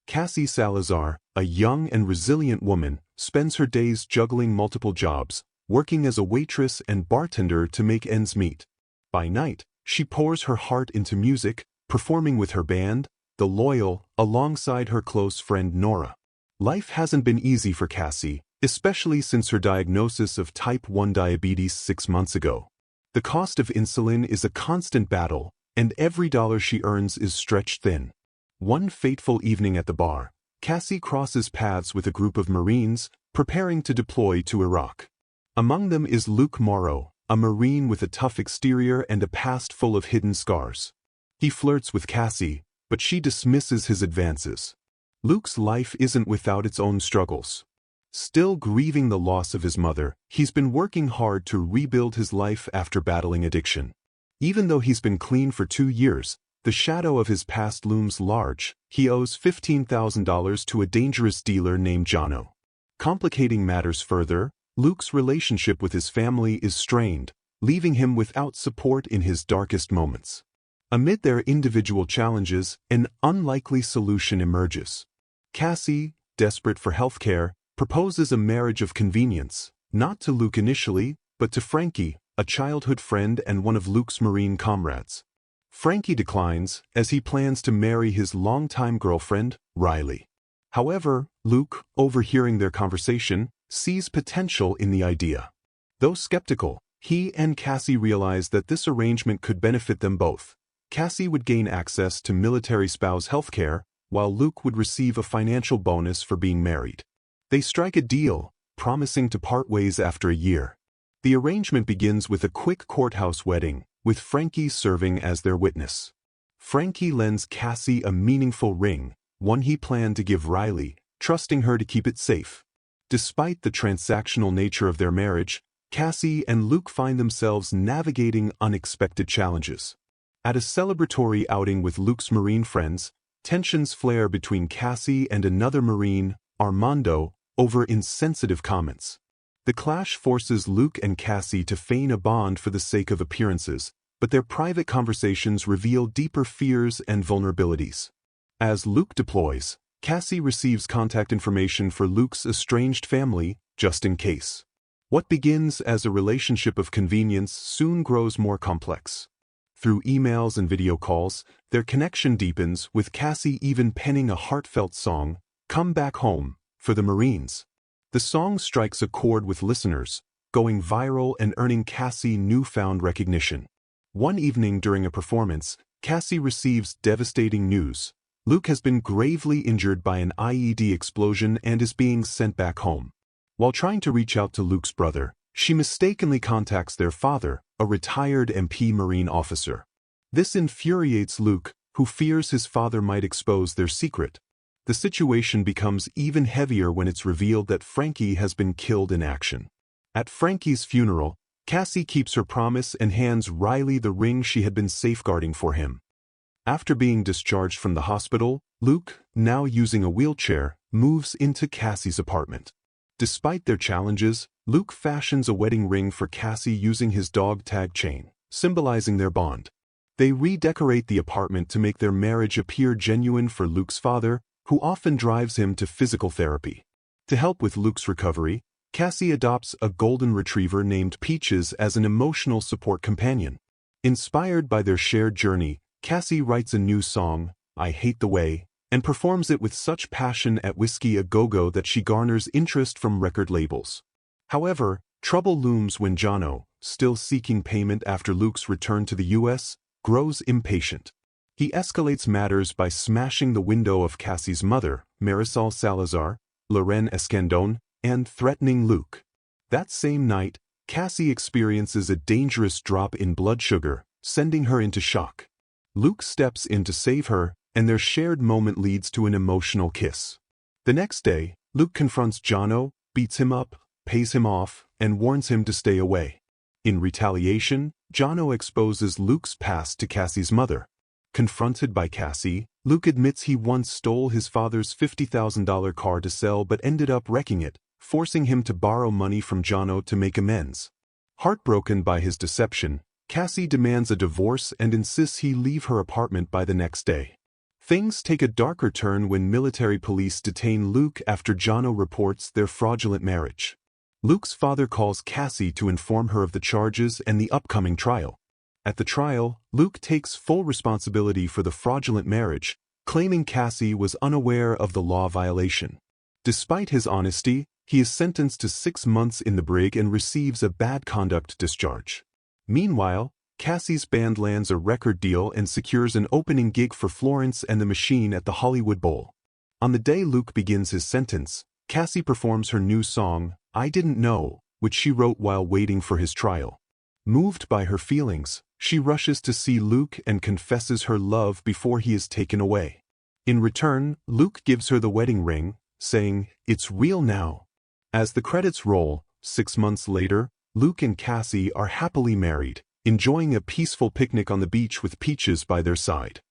Cassie Salazar, a young and resilient woman, spends her days juggling multiple jobs, working as a waitress and bartender to make ends meet. By night, she pours her heart into music, performing with her band, The Loyal, alongside her close friend Nora. Life hasn't been easy for Cassie, especially since her diagnosis of type 1 diabetes 6 months ago. The cost of insulin is a constant battle, and every dollar she earns is stretched thin. One fateful evening at the bar, Cassie crosses paths with a group of Marines preparing to deploy to Iraq. Among them is Luke Morrow, a Marine with a tough exterior and a past full of hidden scars. He flirts with Cassie, but she dismisses his advances. Luke's life isn't without its own struggles. Still grieving the loss of his mother, he's been working hard to rebuild his life after battling addiction. Even though he's been clean for 2 years, the shadow of his past looms large. He owes $15,000 to a dangerous dealer named Jono. Complicating matters further, Luke's relationship with his family is strained, leaving him without support in his darkest moments. Amid their individual challenges, an unlikely solution emerges. Cassie, desperate for healthcare, proposes a marriage of convenience, not to Luke initially, but to Frankie, a childhood friend and one of Luke's Marine comrades. Frankie declines, as he plans to marry his longtime girlfriend, Riley. However, Luke, overhearing their conversation, sees potential in the idea. Though skeptical, he and Cassie realize that this arrangement could benefit them both. Cassie would gain access to military spouse health care, while Luke would receive a financial bonus for being married. They strike a deal, promising to part ways after a year. The arrangement begins with a quick courthouse wedding, with Frankie serving as their witness. Frankie lends Cassie a meaningful ring, one he planned to give Riley, trusting her to keep it safe. Despite the transactional nature of their marriage, Cassie and Luke find themselves navigating unexpected challenges. At a celebratory outing with Luke's Marine friends, tensions flare between Cassie and another Marine, Armando, over insensitive comments. The clash forces Luke and Cassie to feign a bond for the sake of appearances, but their private conversations reveal deeper fears and vulnerabilities. As Luke deploys, Cassie receives contact information for Luke's estranged family, just in case. What begins as a relationship of convenience soon grows more complex. Through emails and video calls, their connection deepens, with Cassie even penning a heartfelt song, "Come Back Home," for the Marines. The song strikes a chord with listeners, going viral and earning Cassie newfound recognition. One evening during a performance, Cassie receives devastating news. Luke has been gravely injured by an IED explosion and is being sent back home. While trying to reach out to Luke's brother, she mistakenly contacts their father, a retired MP Marine officer. This infuriates Luke, who fears his father might expose their secret. The situation becomes even heavier when it's revealed that Frankie has been killed in action. At Frankie's funeral, Cassie keeps her promise and hands Riley the ring she had been safeguarding for him. After being discharged from the hospital, Luke, now using a wheelchair, moves into Cassie's apartment. Despite their challenges, Luke fashions a wedding ring for Cassie using his dog tag chain, symbolizing their bond. They redecorate the apartment to make their marriage appear genuine for Luke's father, who often drives him to physical therapy. To help with Luke's recovery, Cassie adopts a golden retriever named Peaches as an emotional support companion. Inspired by their shared journey, Cassie writes a new song, "I Hate the Way," and performs it with such passion at Whiskey A Go-Go that she garners interest from record labels. However, trouble looms when Jono, still seeking payment after Luke's return to the U.S., grows impatient. He escalates matters by smashing the window of Cassie's mother, Marisol Salazar, Loren Escandon, and threatening Luke. That same night, Cassie experiences a dangerous drop in blood sugar, sending her into shock. Luke steps in to save her, and their shared moment leads to an emotional kiss. The next day, Luke confronts Jono, beats him up, pays him off, and warns him to stay away. In retaliation, Jono exposes Luke's past to Cassie's mother. Confronted by Cassie, Luke admits he once stole his father's $50,000 car to sell but ended up wrecking it, forcing him to borrow money from Jono to make amends. Heartbroken by his deception, Cassie demands a divorce and insists he leave her apartment by the next day. Things take a darker turn when military police detain Luke after Jono reports their fraudulent marriage. Luke's father calls Cassie to inform her of the charges and the upcoming trial. At the trial, Luke takes full responsibility for the fraudulent marriage, claiming Cassie was unaware of the law violation. Despite his honesty, he is sentenced to 6 months in the brig and receives a bad conduct discharge. Meanwhile, Cassie's band lands a record deal and secures an opening gig for Florence and the Machine at the Hollywood Bowl. On the day Luke begins his sentence, Cassie performs her new song, I Didn't Know, which she wrote while waiting for his trial. Moved by her feelings, she rushes to see Luke and confesses her love before he is taken away. In return, Luke gives her the wedding ring, saying, "It's real now." As the credits roll, 6 months later, Luke and Cassie are happily married, enjoying a peaceful picnic on the beach with peaches by their side.